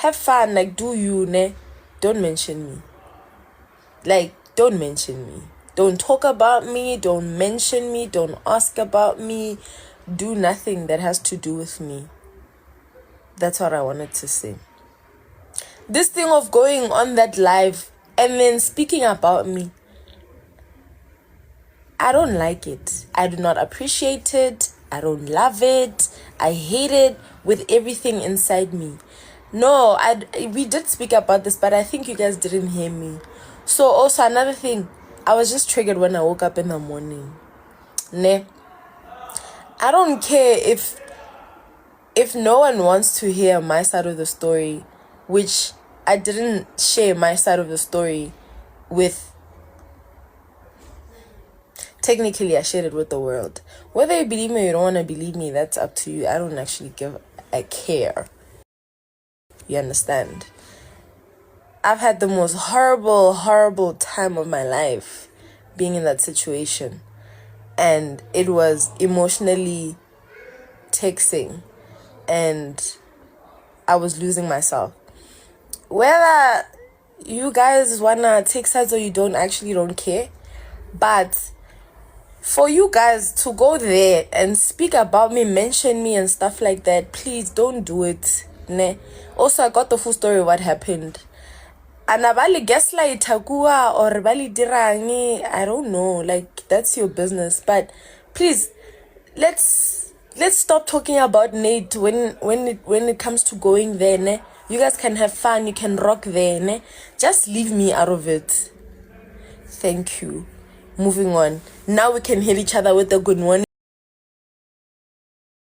have fun, like do you, ne? Don't mention me. Like, don't mention me. Don't talk about me. Don't mention me. Don't ask about me. Do nothing that has to do with me. That's what I wanted to say. This thing of going on that live and then speaking about me, I don't like it. I do not appreciate it. I don't love it. I hate it with everything inside me. No, we did speak about this, but I think you guys didn't hear me. So also another thing, I was just triggered when I woke up in the morning. Ne? I don't care if no one wants to hear my side of the story, which I didn't share my side of the story with. Technically, I shared it with the world. Whether you believe me or you don't want to believe me, that's up to you. I don't actually give a care. You understand? I've had the most horrible time of my life being in that situation. And it was emotionally taxing. And I was losing myself. Whether you guys want to take sides or you actually don't care. But for you guys to go there and speak about me, mention me and stuff like that, please don't do it. Ne? Also, I got the full story of what happened. And abali gaslight takua or bali dirangi, I don't know. Like, that's your business. But please, let's stop talking about Nate when it comes to going there. Ne? You guys can have fun. You can rock there. Ne? Just leave me out of it. Thank you. Moving on. Now we can hit each other with a good morning.